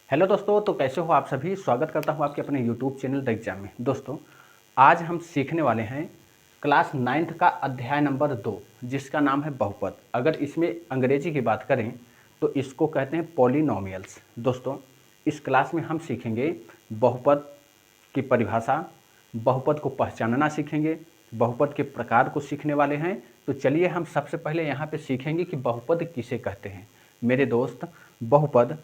Hello दोस्तों, तो कैसे हो आप सभी। स्वागत करता हूं आपके अपने यूट्यूब चैनल द एग्जाम में। दोस्तों, आज हम सीखने वाले हैं क्लास 9th का अध्याय नंबर 2, जिसका नाम है बहुपद। अगर इसमें अंग्रेजी की बात करें तो इसको कहते हैं पॉलिनोमियल्स। दोस्तों, इस क्लास में हम सीखेंगे बहुपद की परिभाषा, बहुपद को पहचानना सीखेंगे, बहुपद के प्रकार को सीखने वाले हैं। तो चलिए हम सबसे पहले यहाँ पे सीखेंगे कि बहुपद किसे कहते हैं। मेरे दोस्त, बहुपद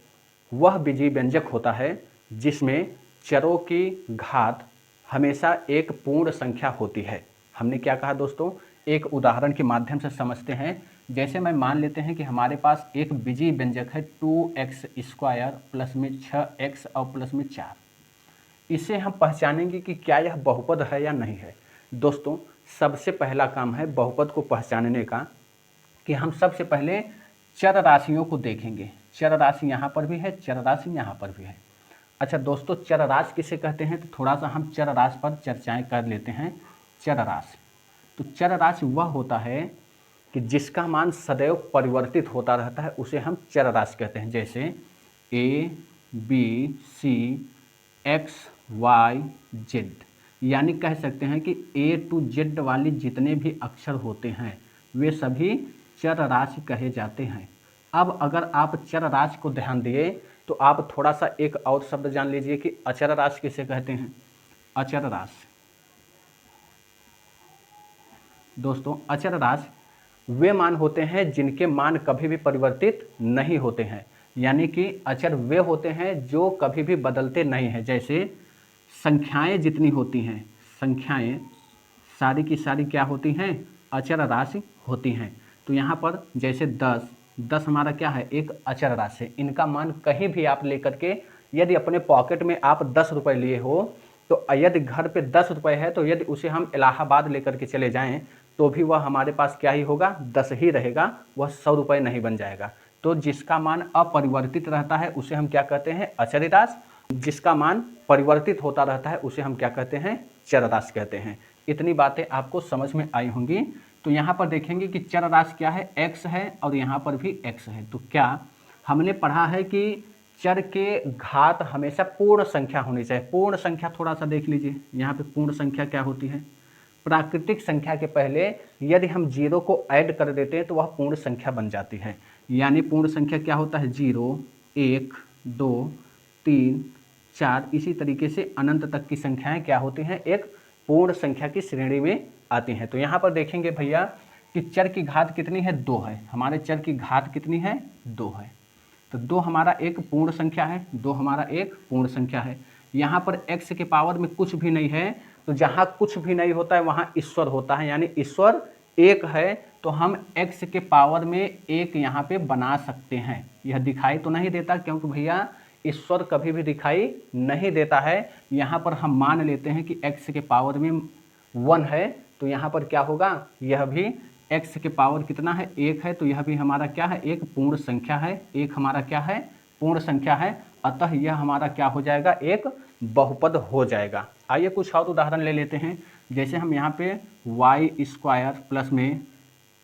वह बीजीय व्यंजक होता है जिसमें चरों की घात हमेशा एक पूर्ण संख्या होती है। हमने क्या कहा दोस्तों, एक उदाहरण के माध्यम से समझते हैं। जैसे मैं मान लेते हैं कि हमारे पास एक बीजीय व्यंजक है 2x² प्लस में 6x और प्लस में 4। इसे हम पहचानेंगे कि क्या यह बहुपद है या नहीं है। दोस्तों, सबसे पहला काम है बहुपद को पहचानने का कि हम सबसे पहले चर राशियों को देखेंगे। चर राशि यहाँ पर भी है, चर राशि यहाँ पर भी है। अच्छा दोस्तों, चर राशि किसे कहते हैं, तो थोड़ा सा हम चर राशि पर चर्चाएं कर लेते हैं। चर राशि, तो चर राशि वह होता है कि जिसका मान सदैव परिवर्तित होता रहता है, उसे हम चर राशि कहते हैं। जैसे a, b, c, x, y, z, यानी कह सकते हैं कि a to z वाली जितने भी अक्षर होते हैं वे सभी चर राशि कहे जाते हैं। अब अगर आप चर राशि को ध्यान दिए तो आप थोड़ा सा एक और शब्द जान लीजिए कि अचर राशि किसे कहते हैं। अचर राशि, दोस्तों अचर राशि वे मान होते हैं जिनके मान कभी भी परिवर्तित नहीं होते हैं, यानी कि अचर वे होते हैं जो कभी भी बदलते नहीं हैं। जैसे संख्याएं जितनी होती हैं, संख्याएं सारी की सारी क्या होती हैं, अचर राशि होती हैं। तो यहाँ पर जैसे 10 हमारा क्या है, एक अचर राशि। इनका मान कहीं भी आप लेकर के, यदि अपने पॉकेट में आप 10 रुपये लिए हो तो यदि घर पे 10 रुपये है तो यदि उसे हम इलाहाबाद लेकर के चले जाएं तो भी वह हमारे पास क्या ही होगा, 10 ही रहेगा, वह 100 रुपये नहीं बन जाएगा। तो जिसका मान अपरिवर्तित रहता है उसे हम क्या कहते हैं, अचर राशि। जिसका मान परिवर्तित होता रहता है उसे हम क्या कहते हैं, चर राशि कहते हैं। इतनी बातें आपको समझ में आई होंगी। तो यहाँ पर देखेंगे कि चर राशि क्या है, x है और यहाँ पर भी x है। तो क्या हमने पढ़ा है कि चर के घात हमेशा पूर्ण संख्या होनी चाहिए। पूर्ण संख्या थोड़ा सा देख लीजिए, यहाँ पे पूर्ण संख्या क्या होती है, प्राकृतिक संख्या के पहले यदि हम 0 को ऐड कर देते हैं तो वह पूर्ण संख्या बन जाती है। यानी पूर्ण संख्या क्या होता है, 0, 1, 2, 3, 4, इसी तरीके से अनंत तक की संख्याएं क्या होती हैं, एक पूर्ण संख्या की श्रेणी में आती हैं। तो यहाँ पर देखेंगे भैया कि चर की घात कितनी है, 2 है। हमारे चर की घात कितनी है, 2 है। तो 2 हमारा एक पूर्ण संख्या है, 2 हमारा एक पूर्ण संख्या है। यहाँ पर x के पावर में कुछ भी नहीं है, तो जहाँ कुछ भी नहीं होता है वहाँ ईश्वर होता है, यानी ईश्वर एक है। तो हम x के पावर में एक यहाँ पे बना सकते हैं। यह दिखाई तो नहीं देता क्योंकि भैया ईश्वर कभी भी दिखाई नहीं देता है। यहाँ पर हम मान लेते हैं कि x के पावर में 1 है, तो यहाँ पर क्या होगा, यह भी x के पावर कितना है, 1 है। तो यह भी हमारा क्या है, एक पूर्ण संख्या है। एक हमारा क्या है, पूर्ण संख्या है। अतः यह हमारा क्या हो जाएगा, एक बहुपद हो जाएगा। आइए कुछ और उदाहरण ले लेते हैं। जैसे हम यहाँ पे y² प्लस में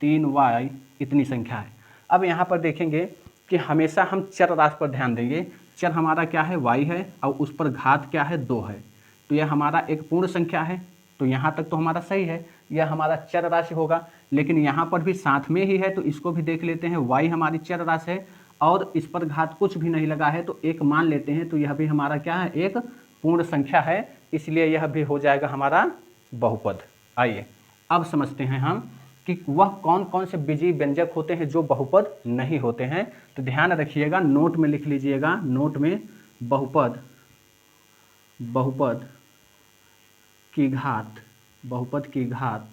3y इतनी संख्या है। अब यहाँ पर देखेंगे कि हमेशा हम चर राशि पर ध्यान देंगे। चर हमारा क्या है, y है और उस पर घात क्या है, 2 है। तो यह हमारा एक पूर्ण संख्या है। तो यहाँ तक तो हमारा सही है, यह हमारा चर राशि होगा। लेकिन यहाँ पर भी साथ में ही है, तो इसको भी देख लेते हैं। y हमारी चर राशि है और इस पर घात कुछ भी नहीं लगा है, तो एक मान लेते हैं। तो यह भी हमारा क्या है, एक पूर्ण संख्या है, इसलिए यह भी हो जाएगा हमारा बहुपद। आइए अब समझते हैं हम कि वह कौन कौन से बीजीय व्यंजक होते हैं जो बहुपद नहीं होते हैं। तो ध्यान रखिएगा, नोट में लिख लीजिएगा। नोट में बहुपद की घात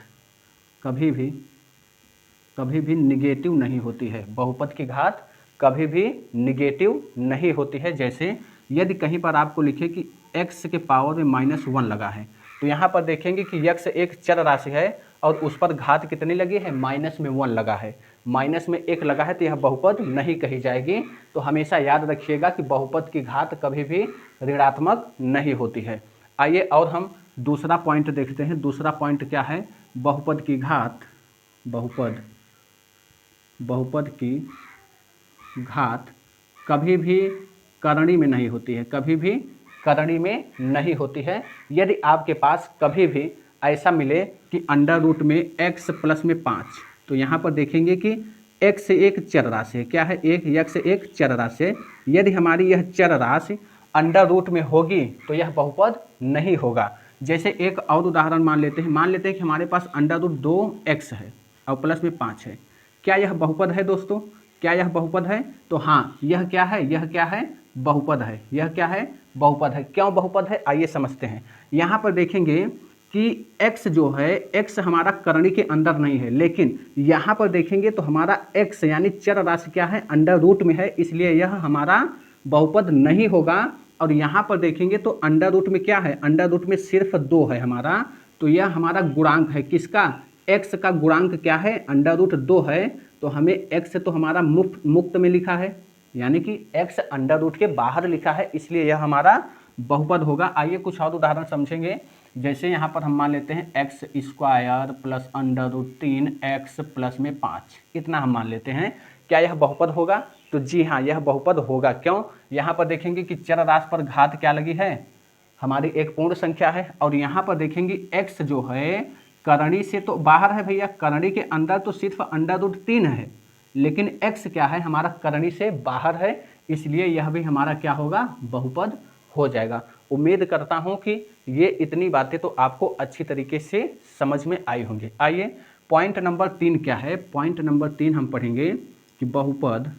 कभी भी निगेटिव नहीं होती है। बहुपद की घात कभी भी निगेटिव नहीं होती है। जैसे यदि कहीं पर आपको लिखे कि x के पावर में -1 लगा है, तो यहाँ पर देखेंगे कि x एक चर राशि है और उस पर घात कितनी लगी है, -1 लगा है। -1 लगा है तो यह बहुपद नहीं कही जाएगी। तो हमेशा याद रखिएगा कि बहुपद की घात कभी भी ऋणात्मक नहीं होती है। आइए और हम दूसरा पॉइंट देखते हैं। दूसरा पॉइंट क्या है, बहुपद की घात करणी में नहीं होती है, कभी भी करणी में नहीं होती है। यदि आपके पास कभी भी ऐसा मिले कि अंडर रूट में x प्लस में 5, तो यहाँ पर देखेंगे कि x एक चर राशि है, क्या है, x एक चर राशि है। यदि हमारी यह चर राशि अंडर रूट में होगी तो यह बहुपद नहीं होगा। जैसे एक और उदाहरण मान लेते हैं कि हमारे पास अंडर रूट 2x है और प्लस में 5 है। क्या यह बहुपद है दोस्तों? क्या यह बहुपद है? तो हाँ, यह क्या है, यह क्या है, बहुपद है। यह क्या है, बहुपद है। क्यों बहुपद है, आइए समझते हैं। यहाँ पर देखेंगे कि x जो है, x हमारा करणी के अंदर नहीं है, लेकिन यहाँ पर देखेंगे तो हमारा x यानी चर राशि क्या है, अंडर रूट में है, इसलिए यह हमारा बहुपद नहीं होगा। और यहाँ पर देखेंगे तो अंडर रूट में क्या है, अंडर रूट में सिर्फ 2 है हमारा, तो यह हमारा गुणांक है। किसका? x का गुणांक क्या है, अंडर रूट 2 है, तो हमें x तो हमारा मुक्त में लिखा है, यानी कि x अंडर रूट के बाहर लिखा है, इसलिए यह हमारा बहुपद होगा। आइए कुछ और उदाहरण समझेंगे। जैसे यहाँ पर हम मान लेते हैं x square plus under root 3x plus में 5, इतना हम मान लेते हैं। क्या यह बहुपद होगा? तो जी हाँ, यह बहुपद होगा। क्यों? यहाँ पर देखेंगे कि चर राशि पर घात क्या लगी है, हमारी एक पूर्ण संख्या है। और यहाँ पर देखेंगे x जो है करणी से तो बाहर है भैया, करणी के अंदर तो सिर्फ अंडर रूट 3 है, लेकिन x क्या है, हमारा करणी से बाहर है, इसलिए यह भी हमारा क्या होगा, बहुपद हो जाएगा। उम्मीद करता हूं कि ये इतनी बातें तो आपको अच्छी तरीके से समझ में आई होंगी। आइए पॉइंट नंबर 3 क्या है, पॉइंट नंबर 3 हम पढ़ेंगे कि बहुपद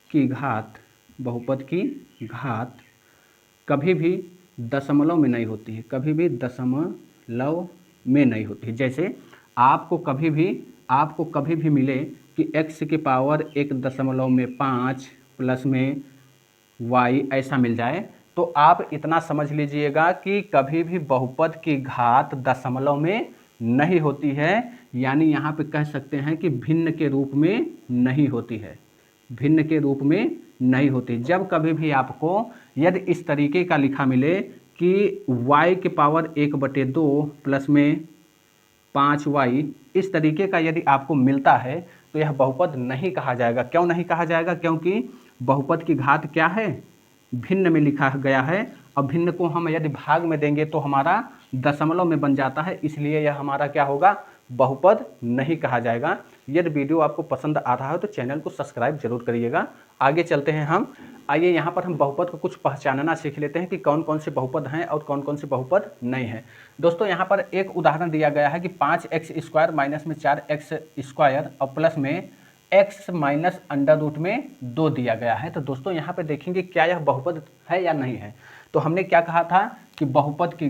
की घात कभी भी दशमलव में नहीं होती है, कभी भी दशमलव में नहीं होती है। जैसे आपको कभी भी मिले कि x की पावर 1.5 प्लस में y ऐसा मिल जाए, तो आप इतना समझ लीजिएगा कि कभी भी बहुपद की घात दशमलव में नहीं होती है, यानी यहाँ पे कह सकते हैं कि भिन्न के रूप में नहीं होती है, भिन्न के रूप में नहीं होती। जब कभी भी आपको यदि इस तरीके का लिखा मिले कि y की पावर 1/2 प्लस में 5y, इस तरीके का यदि आपको मिलता है तो यह बहुपद नहीं कहा जाएगा। क्यों नहीं कहा जाएगा? क्योंकि बहुपद की घात क्या है, भिन्न में लिखा गया है, और भिन्न को हम यदि भाग में देंगे तो हमारा दशमलव में बन जाता है, इसलिए यह हमारा क्या होगा, बहुपद नहीं कहा जाएगा। यदि वीडियो आपको पसंद आ रहा है तो चैनल को सब्सक्राइब जरूर करिएगा। आगे चलते हैं हम। आइए यहाँ पर हम बहुपद को कुछ पहचानना सीख लेते हैं कि कौन कौन से बहुपद हैं और कौन कौन से बहुपद नहीं हैं। दोस्तों यहाँ पर एक उदाहरण दिया गया है कि 5x स्क्वायर माइनस में 4x स्क्वायर और प्लस में x माइनस अंडर रूट में 2 दिया गया है। तो दोस्तों यहाँ पे देखेंगे क्या यह बहुपद है या नहीं है। तो हमने क्या कहा था कि बहुपद की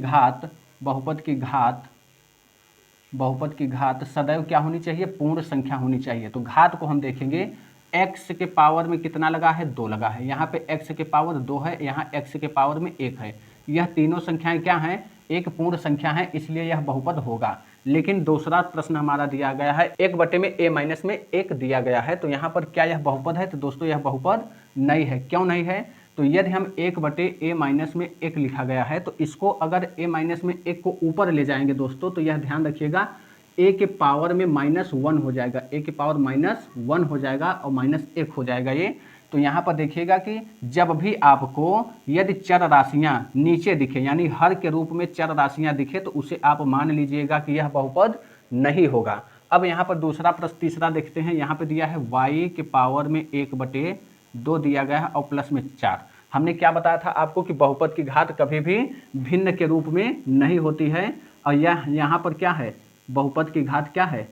घात सदैव क्या होनी चाहिए, पूर्ण संख्या होनी चाहिए। तो घात को हम देखेंगे, x के पावर में कितना लगा है, 2 लगा है, यहाँ पे x के पावर 2 है, यहाँ x के पावर में 1 है। यह तीनों संख्याएं क्या हैं, एक पूर्ण संख्या है, इसलिए यह बहुपद होगा। लेकिन दूसरा प्रश्न हमारा दिया गया है 1/a-1 दिया गया है, तो यहाँ पर क्या यह बहुपद है? तो दोस्तों यह बहुपद नहीं है। क्यों नहीं है? तो यदि हम 1/a-1 लिखा गया है, तो इसको अगर a-1 को ऊपर ले जाएंगे दोस्तों, तो यह ध्यान रखिएगा a के पावर में -1 हो जाएगा, a के पावर -1 हो जाएगा और -1 हो जाएगा ये। तो यहाँ पर देखिएगा कि जब भी आपको यदि चर राशियाँ नीचे दिखे, यानी हर के रूप में चर राशियाँ दिखे, तो उसे आप मान लीजिएगा कि यह बहुपद नहीं होगा। अब यहाँ पर दूसरा प्रश्न तीसरा देखते हैं। यहाँ पे दिया है y के पावर में 1/2 दिया गया है और प्लस में 4। हमने क्या बताया था आपको कि बहुपद की घात कभी भी भिन्न के रूप में नहीं होती है। और यह यहाँ पर क्या है, बहुपद की घात क्या है,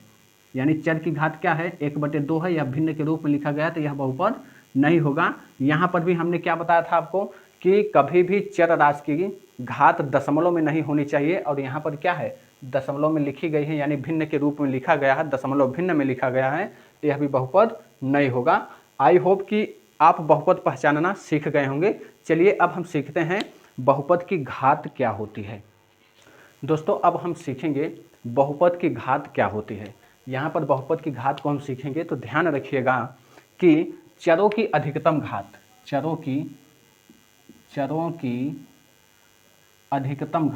यानी चर की घात क्या है, 1/2 है, यह भिन्न के रूप में लिखा गया है, तो यह बहुपद नहीं होगा। यहाँ पर भी हमने क्या बताया था आपको कि कभी भी चर राशि की घात दशमलव में नहीं होनी चाहिए, और यहाँ पर क्या है, दशमलव में लिखी गई है, यानी भिन्न के रूप में लिखा गया है, दशमलव भिन्न में लिखा गया है, तो यह भी बहुपद नहीं होगा। आई होप कि आप बहुपद पहचानना सीख गए होंगे। चलिए अब हम सीखते हैं बहुपद की घात क्या होती है। दोस्तों अब हम सीखेंगे बहुपद की घात क्या होती है। यहाँ पर बहुपद की घात को हम सीखेंगे तो ध्यान रखिएगा कि चरों की अधिकतम घात, चरों की अधिकतम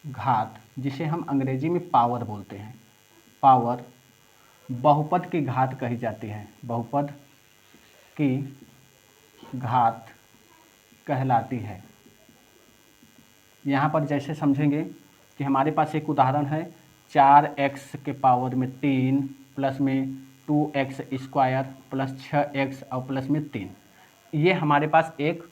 घात जिसे हम अंग्रेजी में पावर बोलते हैं, पावर बहुपद की घात कही जाती है, बहुपद की घात कहलाती है। यहाँ पर जैसे समझेंगे कि हमारे पास एक उदाहरण है 4x के पावर में 3 प्लस में 2x स्क्वायर प्लस 6x और प्लस में 3, ये हमारे पास एक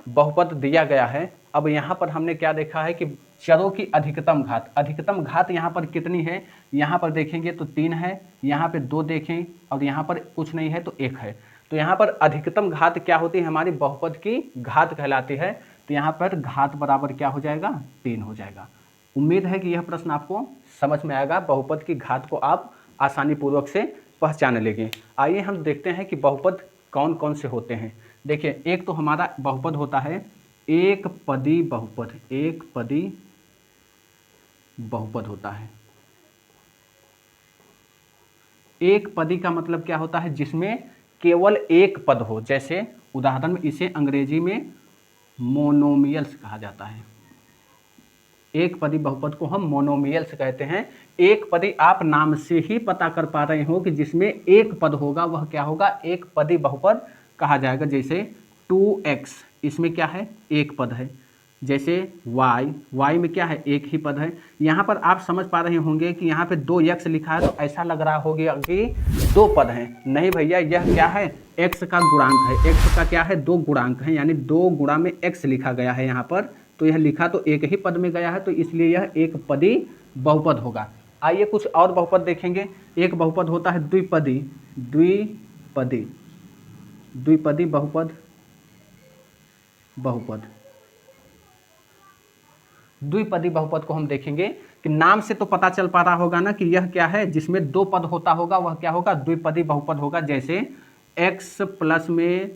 बहुपद दिया गया है। अब यहाँ पर हमने क्या देखा है कि चरों की अधिकतम घात यहाँ पर कितनी है, यहाँ पर देखेंगे तो 3 है, यहाँ पे 2 देखें और यहाँ पर कुछ नहीं है तो 1 है। तो यहाँ पर अधिकतम घात क्या होती है, हमारी बहुपद की घात कहलाती है। तो यहाँ पर घात बराबर क्या हो जाएगा, 3 हो जाएगा। उम्मीद है कि यह प्रश्न आपको समझ में आएगा, बहुपद की घात को आप आसानी पूर्वक से पहचान लेंगे। आइए हम देखते हैं कि बहुपद कौन कौन से होते हैं। देखिए, एक तो हमारा बहुपद होता है एक पदी बहुपद, एक पदी बहुपद होता है। एक पदी का मतलब क्या होता है, जिसमें केवल एक पद हो। जैसे उदाहरण में इसे अंग्रेजी में मोनोमियल्स कहा जाता है। एक पदी बहुपद को हम मोनोमियल्स कहते हैं। एक पदी आप नाम से ही पता कर पा रहे हो कि जिसमें एक पद होगा वह क्या होगा, एक पदी बहुपद कहा जाएगा। जैसे 2x, इसमें क्या है, एक पद है। जैसे y में क्या है, एक ही पद है। यहाँ पर आप समझ पा रहे होंगे कि यहाँ पे 2x लिखा है तो ऐसा लग रहा होगा कि 2 पद हैं। नहीं भैया, यह क्या है, x का गुणांक है। x का क्या है, 2 गुणांक है, यानी 2 गुणा में x लिखा गया है यहाँ पर। तो यह लिखा तो एक ही पद में गया है, तो इसलिए यह एक पदी बहुपद होगा। आइए कुछ और बहुपद देखेंगे। एक बहुपद होता है द्विपदी, द्विपदी बहुपद, द्विपदी बहुपद को हम देखेंगे कि नाम से तो पता चल पा रहा होगा ना कि यह क्या है, जिसमें 2 पद होता होगा वह क्या होगा, द्विपदी बहुपद होगा। जैसे x प्लस में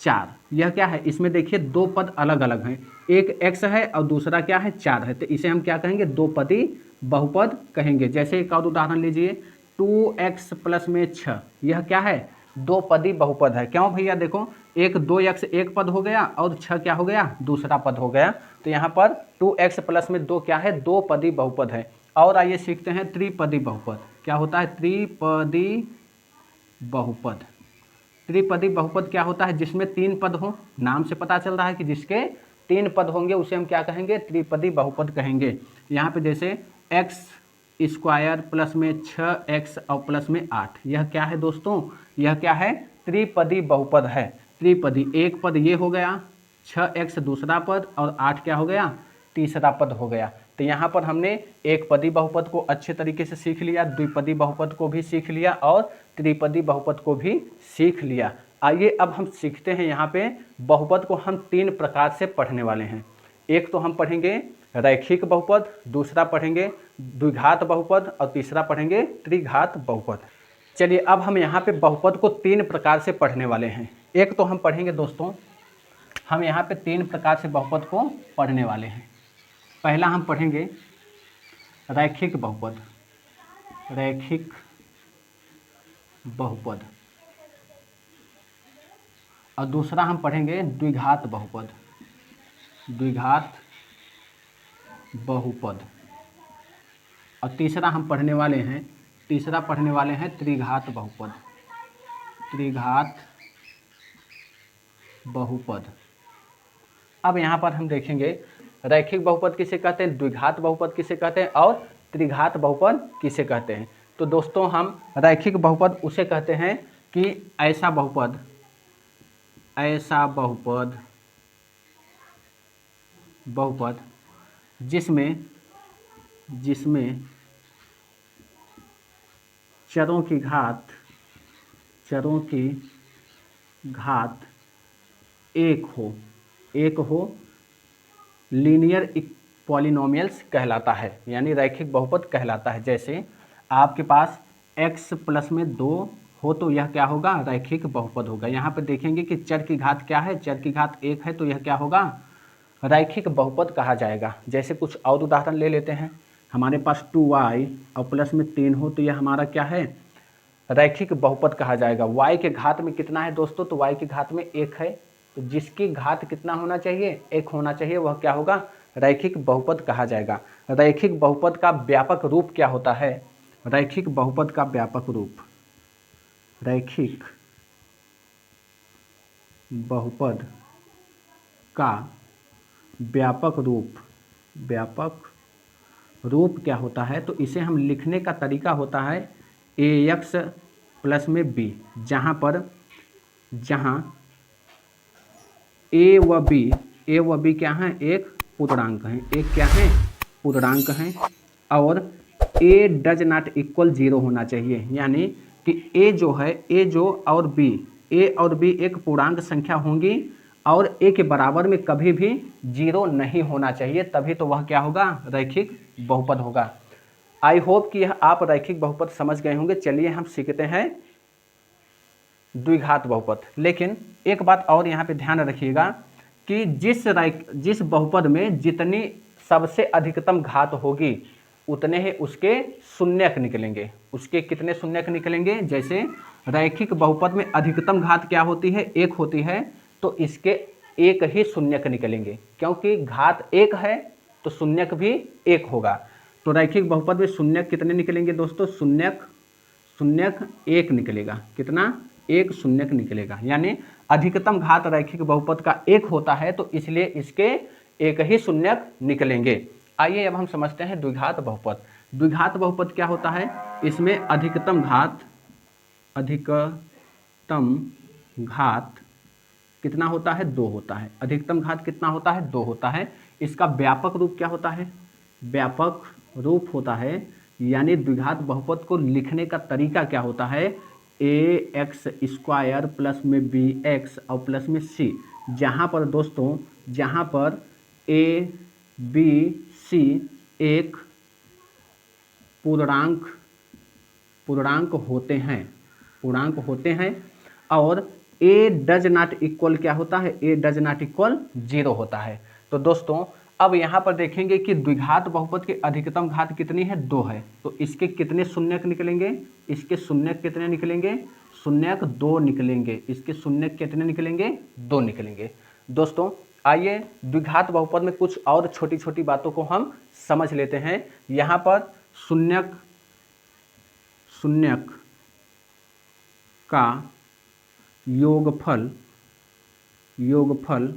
4, यह क्या है, इसमें देखिए 2 पद अलग अलग हैं, एक x है और दूसरा क्या है, 4 है। तो इसे हम क्या कहेंगे, 2 पदी बहुपद कहेंगे। जैसे एक और उदाहरण लीजिए 2x प्लस में 6, यह क्या है, 2 पदी बहुपद है। क्यों भैया, देखो एक 2x एक पद हो गया और 6 क्या हो गया, दूसरा पद हो गया। तो यहाँ पर 2x प्लस में 2 क्या है, 2 पदी बहुपद है। और आइए सीखते हैं त्रिपदी बहुपद। क्या होता है, त्रिपदी बहुपद। त्रिपदी बहुपद क्या होता है, जिसमें 3 पद हो। नाम से पता चल रहा है कि जिसके 3 पद होंगे उसे हम क्या कहेंगे, त्रिपदी बहुपद कहेंगे। यहाँ पे जैसे x स्क्वायर प्लस में 6x और प्लस में 8, यह क्या है दोस्तों, यह क्या है, त्रिपदी बहुपद है। त्रिपदी, एक पद ये हो गया, 6x दूसरा पद और 8 क्या हो गया, तीसरा पद हो गया। तो यहाँ पर हमने एक पदी बहुपद को अच्छे तरीके से सीख लिया, द्विपदी बहुपद को भी सीख लिया और त्रिपदी बहुपद को भी सीख लिया। आइए अब हम सीखते हैं, यहाँ पे बहुपद को हम 3 प्रकार से पढ़ने वाले हैं। एक तो हम पढ़ेंगे रैखिक बहुपद, दूसरा पढ़ेंगे द्विघात बहुपद और तीसरा पढ़ेंगे त्रिघात बहुपद। चलिए अब हम यहाँ पे बहुपद को 3 प्रकार से पढ़ने वाले हैं। एक तो हम पढ़ेंगे दोस्तों, हम यहाँ पे 3 प्रकार से बहुपद को पढ़ने वाले हैं। पहला हम पढ़ेंगे रैखिक बहुपद, रैखिक बहुपद, और दूसरा हम पढ़ेंगे द्विघात बहुपद, द्विघात बहुपद, और तीसरा पढ़ने वाले हैं त्रिघात बहुपद, त्रिघात बहुपद। अब यहाँ पर हम देखेंगे रैखिक बहुपद किसे कहते हैं, द्विघात बहुपद किसे कहते हैं और त्रिघात बहुपद किसे कहते हैं। तो दोस्तों हम रैखिक बहुपद उसे कहते हैं कि ऐसा बहुपद जिसमें चरों की घात एक हो, लीनियर पॉलिनोमियल्स कहलाता है, यानी रैखिक बहुपद कहलाता है। जैसे आपके पास x प्लस में 2 हो तो यह क्या होगा, रैखिक बहुपद होगा। यहाँ पे देखेंगे कि चर की घात क्या है, चर की घात 1 है, तो यह क्या होगा, रैखिक बहुपद कहा जाएगा। जैसे कुछ और उदाहरण ले लेते हैं, हमारे पास 2y और प्लस में 3 हो तो यह हमारा क्या है, रैखिक बहुपद कहा जाएगा। y के घात में कितना है दोस्तों, तो y की घात में 1 है, तो जिसकी घात कितना होना चाहिए, 1 होना चाहिए, वह क्या होगा, रैखिक बहुपद कहा जाएगा। रैखिक बहुपद का व्यापक रूप क्या होता है, रैखिक बहुपद का व्यापक रूप, रैखिक बहुपद का व्यापक रूप क्या होता है? तो इसे हम लिखने का तरीका होता है ax प्लस में b, जहाँ a व b क्या है? एक पूर्णांक है, एक क्या है? पूर्णांक है। और a डज नॉट इक्वल 0 होना चाहिए, यानी कि a और b एक पूर्णांक संख्या होंगी और a के बराबर में कभी भी 0 नहीं होना चाहिए, तभी तो वह क्या होगा? रैखिक बहुपद होगा। आई होप कि यह आप रैखिक बहुपद समझ गए होंगे। चलिए हम सीखते हैं द्विघात बहुपद। लेकिन एक बात और यहाँ पे ध्यान रखिएगा कि जिस बहुपद में जितनी सबसे अधिकतम घात होगी उतने ही उसके शून्यक निकलेंगे। उसके कितने शून्यक निकलेंगे? जैसे रैखिक बहुपद में अधिकतम घात क्या होती है? 1 होती है, तो इसके 1 ही शून्यक निकलेंगे, क्योंकि घात 1 है तो शून्यक भी 1 होगा। तो रैखिक बहुपद में शून्यक कितने निकलेंगे दोस्तों? शून्यक 1 निकलेगा। कितना? 1 शून्यक निकलेगा, यानी अधिकतम घात रैखिक बहुपद का 1 होता है, तो इसलिए इसके 1 ही शून्यक निकलेंगे। आइए अब हम समझते हैं द्विघात बहुपद। द्विघात बहुपद क्या होता है? इसमें अधिकतम घात कितना होता है? 2 होता है। अधिकतम घात कितना होता है? 2 होता है। इसका व्यापक रूप क्या होता है? व्यापक रूप होता है, यानी द्विघात बहुपद को लिखने का तरीका क्या होता है? ax स्क्वायर प्लस में bx और प्लस में c, जहाँ पर दोस्तों a b c एक पूर्णांक होते हैं और a डज नॉट इक्वल क्या होता है? a डज नॉट इक्वल 0 होता है। तो दोस्तों अब यहाँ पर देखेंगे कि द्विघात बहुपद की अधिकतम घात कितनी है? 2 है। तो इसके कितने शून्यक निकलेंगे? इसके शून्यक कितने निकलेंगे? शून्यक 2 निकलेंगे। इसके शून्यक कितने निकलेंगे? 2 निकलेंगे। दोस्तों आइए द्विघात बहुपद में कुछ और छोटी छोटी बातों को हम समझ लेते हैं। यहाँ पर शून्यक का योगफल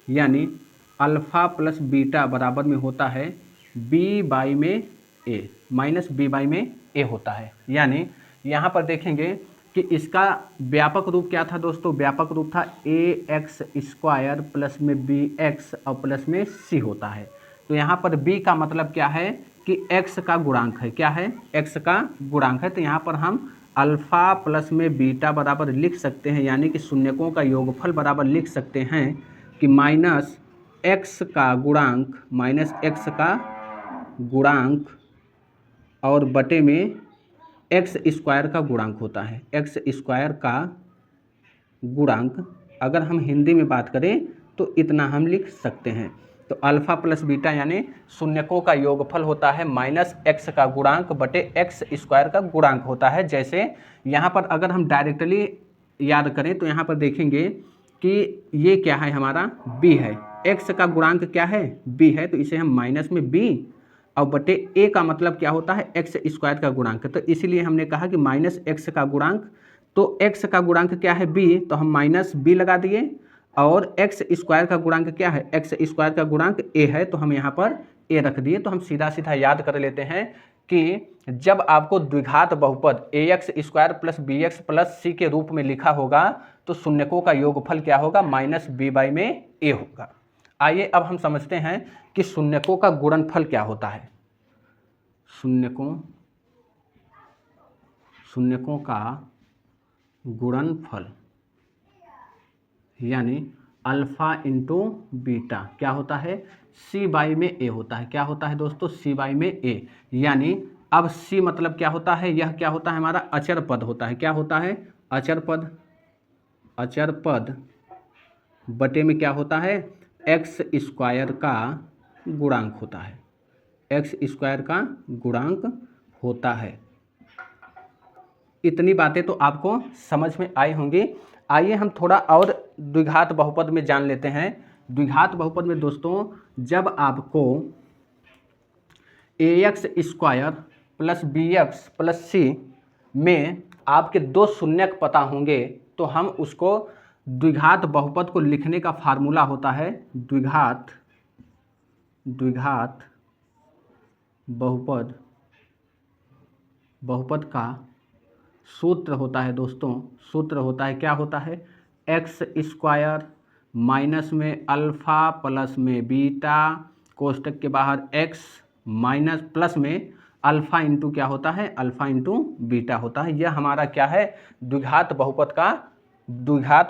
यानी अल्फा प्लस बीटा बराबर में होता है b बाई में a माइनस b बाई में a होता है। यानी यहाँ पर देखेंगे कि इसका व्यापक रूप क्या था दोस्तों? व्यापक रूप था ax स्क्वायर प्लस में bx और प्लस में c होता है। तो यहाँ पर b का मतलब क्या है? कि x का गुणांक है। क्या है? x का गुणांक है। तो यहाँ पर हम अल्फा प्लस में बीटा बराबर लिख सकते हैं, यानी कि शून्यकों का योगफल बराबर लिख सकते हैं कि माइनस x का गुणांक और बटे में एक्स स्क्वायर का गुणांक होता है। एक्स स्क्वायर का गुणांक अगर हम हिंदी में बात करें तो इतना हम लिख सकते हैं। तो अल्फा प्लस बीटा यानी शून्यकों का योगफल होता है माइनस एक्स का गुणांक बटे एक्स स्क्वायर का गुणांक होता है। जैसे यहाँ पर अगर हम डायरेक्टली याद करें तो यहाँ पर देखेंगे कि ये क्या है? हमारा b है। x का गुणांक क्या है? b है। तो इसे हम माइनस में b और बटे a का मतलब क्या होता है? एक्स स्क्वायर का गुणांक। तो इसीलिए हमने कहा कि माइनस एक्स का गुणांक, तो x का गुणांक क्या है? b, तो हम माइनस b लगा दिए। और एक्स स्क्वायर का गुणांक क्या है? एक्स स्क्वायर का गुणांक a है, तो हम यहाँ पर a रख दिए। तो हम सीधा सीधा याद कर लेते हैं कि जब आपको द्विघात बहुपद ax square plus bx plus c के रूप में लिखा होगा तो शून्यकों का योगफल क्या होगा? माइनस b बाई में a होगा। आइए अब हम समझते हैं कि शून्यकों का गुणनफल क्या होता है। शून्यकों का गुणनफल यानी अल्फा इंटू बीटा क्या होता है? c बाई में a होता है। क्या होता है दोस्तों? c बाई में a। यानी अब c मतलब क्या होता है? यह क्या होता है? हमारा अचर पद होता है। क्या होता है? अचर पद बटे में क्या होता है? एक्स स्क्वायर का गुणांक होता है। एक्स स्क्वायर का गुणांक होता है। इतनी बातें तो आपको समझ में आई होंगी। आइए हम थोड़ा और द्विघात बहुपद में जान लेते हैं। द्विघात बहुपद में दोस्तों जब आपको ax square plus B x plus C में आपके दो शून्यक पता होंगे तो हम उसको द्विघात बहुपद को लिखने का फार्मूला होता है द्विघात बहुपद का सूत्र होता है दोस्तों। सूत्र होता है, क्या होता है, एक्स स्क्वायर माइनस में अल्फ़ा प्लस में बीटा कोष्टक के बाहर एक्स माइनस प्लस में अल्फ़ा इंटू क्या होता है, अल्फ़ा इंटू बीटा होता है। यह हमारा क्या है, द्विघात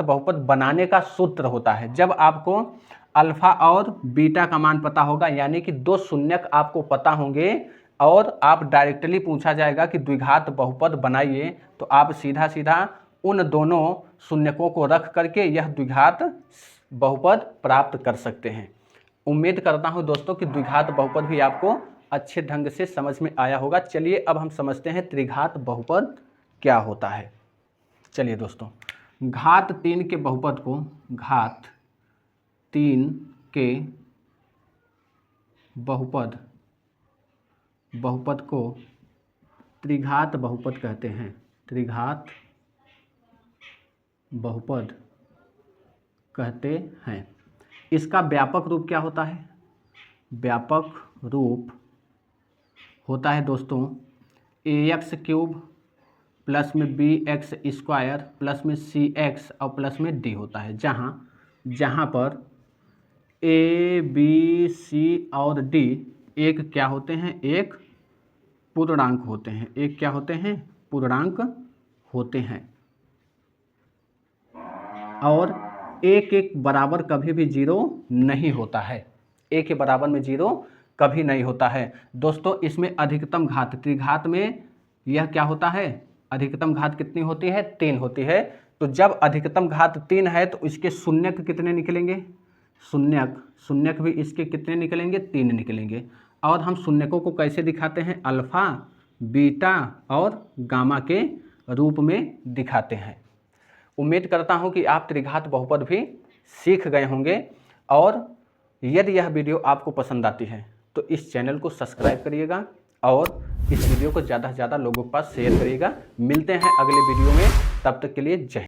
बहुपद बनाने का सूत्र होता है। जब आपको अल्फ़ा और बीटा का मान पता होगा, यानी कि दो शून्यक आपको पता होंगे और आप डायरेक्टली पूछा जाएगा कि द्विघात बहुपद बनाइए, तो आप सीधा सीधा उन दोनों शून्यकों को रख करके यह द्विघात बहुपद प्राप्त कर सकते हैं। उम्मीद करता हूं दोस्तों कि द्विघात बहुपद भी आपको अच्छे ढंग से समझ में आया होगा। चलिए अब हम समझते हैं त्रिघात बहुपद क्या होता है। चलिए दोस्तों, घात 3 के बहुपद को घात 3 के बहुपद को त्रिघात बहुपद कहते हैं। त्रिघात बहुपद कहते हैं। इसका व्यापक रूप क्या होता है? व्यापक रूप होता है दोस्तों ax क्यूब प्लस में bx स्क्वायर प्लस में cx और प्लस में d होता है, जहाँ पर a b c और d एक क्या होते हैं, एक पूर्णांक होते हैं। एक क्या होते हैं, पूर्णांक होते हैं। और एक एक बराबर कभी भी जीरो नहीं होता है। एक के बराबर में जीरो कभी नहीं होता है दोस्तों। इसमें अधिकतम घात, त्रिघात में यह क्या होता है, अधिकतम घात कितनी होती है, 3 होती है। तो जब अधिकतम घात 3 है तो इसके शून्यक कितने निकलेंगे, शून्यक भी इसके कितने निकलेंगे, 3 निकलेंगे। और हम शून्यकों को कैसे दिखाते हैं, अल्फ़ा बीटा और गामा के रूप में दिखाते हैं। उम्मीद करता हूं कि आप त्रिघात बहुपद भी सीख गए होंगे। और यदि यह वीडियो आपको पसंद आती है तो इस चैनल को सब्सक्राइब करिएगा और इस वीडियो को ज़्यादा से ज़्यादा लोगों के पास शेयर करिएगा। मिलते हैं अगले वीडियो में, तब तक के लिए जय हिंद।